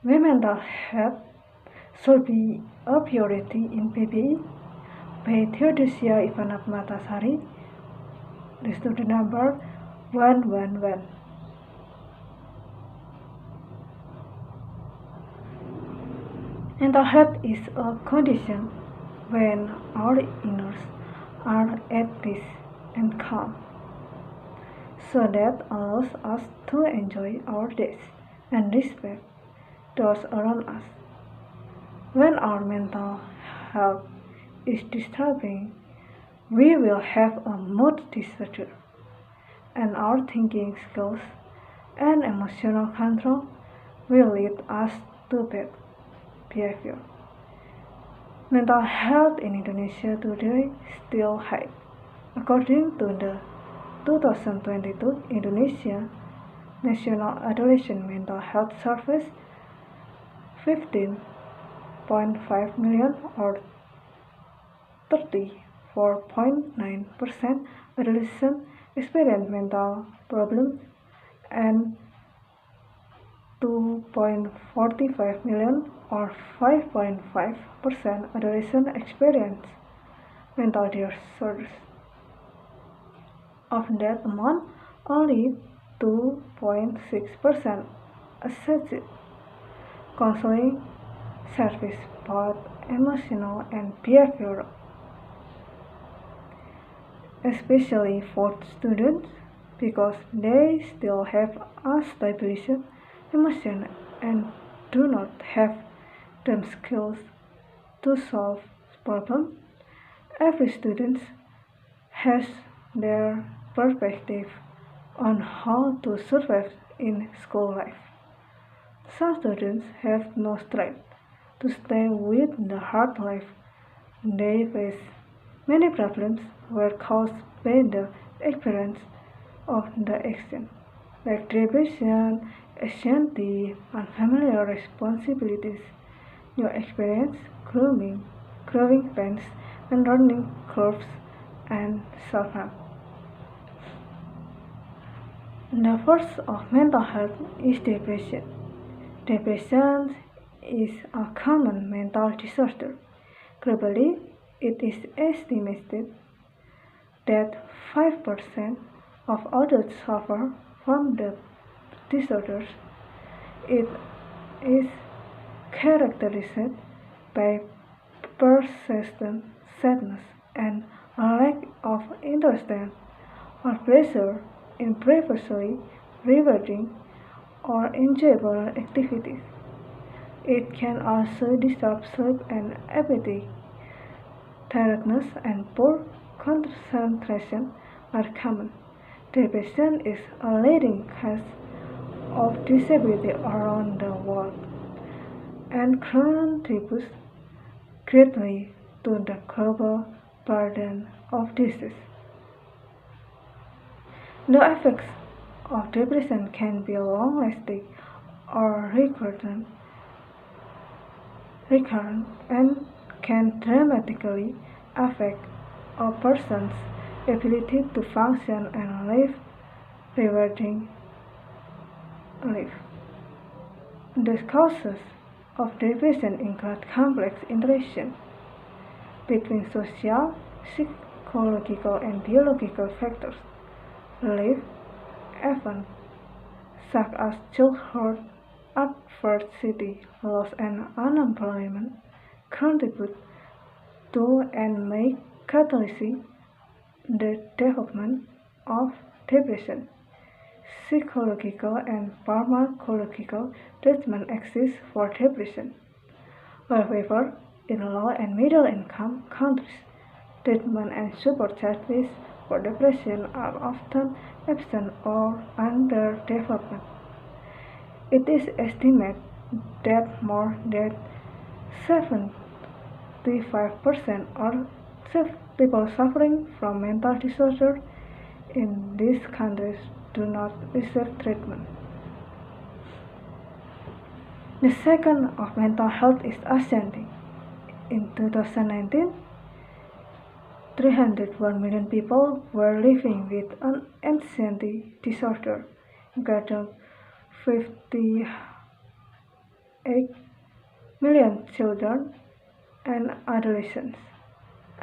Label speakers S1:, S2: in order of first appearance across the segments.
S1: When mental health should be a priority in PPE, by Theodosia Ivana Permata, the student number 111. Mental health is a condition when our inners are at peace and calm, so that allows us to enjoy our days and respect those around us. When our mental health is disturbing, we will have a mood disorder, and our thinking skills and emotional control will lead us to bad behavior. Mental health in Indonesia today still high. According to the 2022 Indonesia National Adolescent Mental Health Survey, 15.5 million or 34.9% adolescents experience mental problems, and 2.45 million or 5.5% adolescents experience mental disorders. Of that amount, only 2.6% accessed counseling service, both emotional and behavioral, especially for students, because they still have unstable emotion and do not have the skills to solve problems. Every student has their perspective on how to survive in school life. Some students have no strength to stay with the hard life they face. Many problems were caused by the experience of the action, like depression, anxiety, unfamiliar responsibilities, new experience, growing pains, and learning curves, and self-harm. The first of mental health is depression. Depression is a common mental disorder. Globally, it is estimated that 5% of adults suffer from the disorders. It is characterized by persistent sadness and a lack of interest or pleasure in previously rewarding or enjoyable activities. It can also disturb sleep and appetite. Tiredness and poor concentration are common. Depression is a leading cause of disability around the world and contributes greatly to the global burden of disease. The effects of depression can be long-lasting or recurrent and can dramatically affect a person's ability to function and live rewarding life. The causes of depression include complex interactions between social, psychological, and biological factors. Life events such as childhood adversity, loss, and unemployment contribute to and may catalyze the development of depression. Psychological and pharmacological treatment exist for depression. However, in low and middle income countries, treatment and support services for depression are often absent or underdeveloped. It is estimated that more than 75% of people suffering from mental disorder in these countries do not receive treatment. The second of mental health is anxiety. In 2019, 301 million people were living with an anxiety disorder, including 58 million children and adolescents.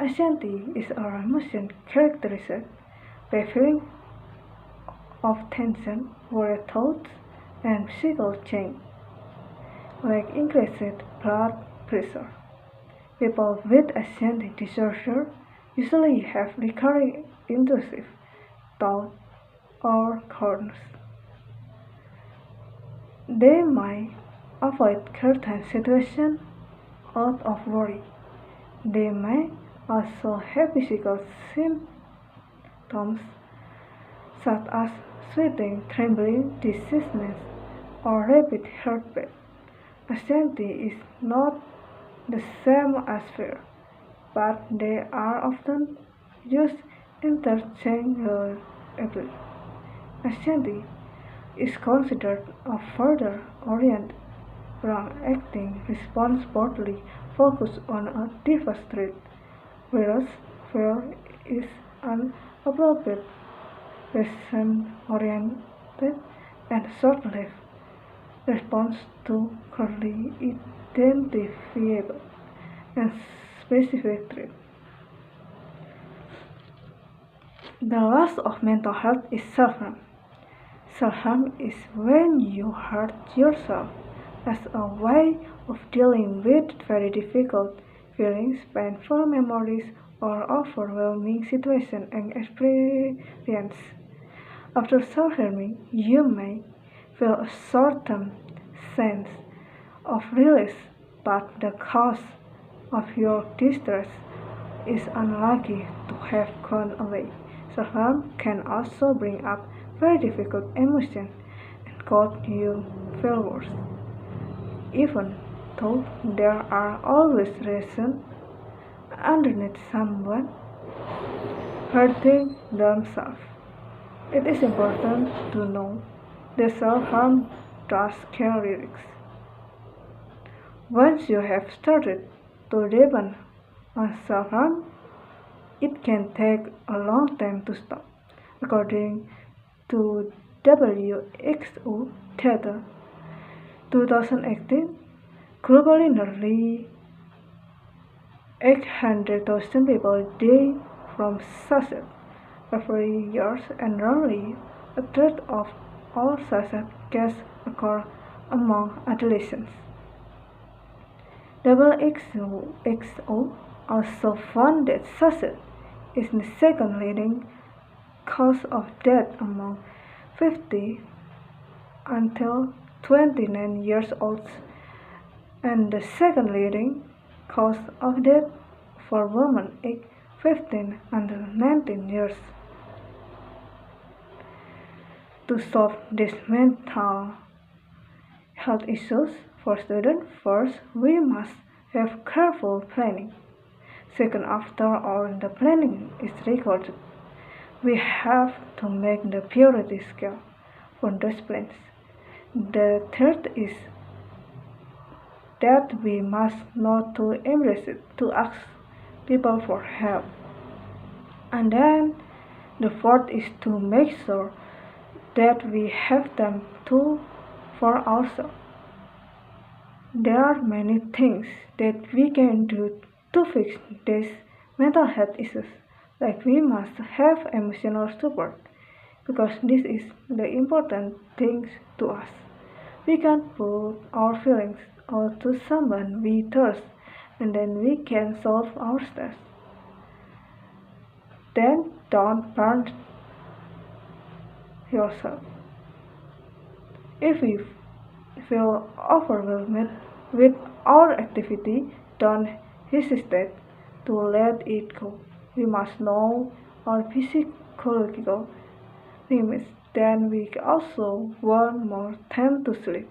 S1: Anxiety is our emotion characterized by feeling of tension, worry thoughts, and physical change, like increased blood pressure. People with anxiety disorder usually have recurring intrusive thoughts or corners. They might avoid certain situations out of worry. They may also have physical symptoms such as sweating, trembling, dizziness, or rapid heartbeat. Anxiety is not the same as fear, but they are often used interchangeably. Anxiety is considered a further oriented, long-acting response broadly focused on a device threat, whereas fear is an appropriate, result-oriented, and short-lived response to clearly identifiable and specific threat. The last of mental health is self-harm. Self-harm is when you hurt yourself as a way of dealing with very difficult feelings, painful memories, or overwhelming situations and experiences. After self-harming, you may feel a short-term sense of release, but the cause of your distress is unlikely to have gone away. Self-harm can also bring up very difficult emotions and cause you feel worse, even though there are always reasons underneath someone hurting themselves. It is important to know that self-harm does carry risks. Once you have started to depend on self-harm, it can take a long time to stop. According to WHO data 2018, globally nearly 800,000 people die from suicide every year, and roughly a third of all suicide cases occur among adolescents. WHO also found that suicide is the second leading cause of death among 50 until 29 years olds, and the second leading cause of death for women aged 15 until 19 years. To solve these mental health issues for students, first we must have careful planning. Second, after all the planning is recorded, we have to make the priority scale for those plans. The third is that we must not to embrace it, to ask people for help. And then the fourth is to make sure that we have time to for ourselves. There are many things that we can do to fix these mental health issues, like we must have emotional support because this is the important thing to us. We can put our feelings out to someone we trust and then we can solve our stress. Then don't burn yourself. If you feel overwhelmed with our activity, don't hesitate to let it go. We must know our physiological limits. Then we also want more time to sleep.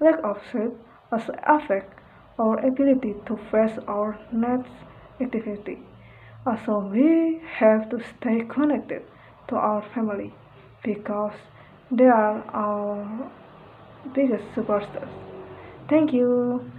S1: Lack of sleep also affects our ability to face our next activity. Also, we have to stay connected to our family because they are our biggest superstars. Thank you.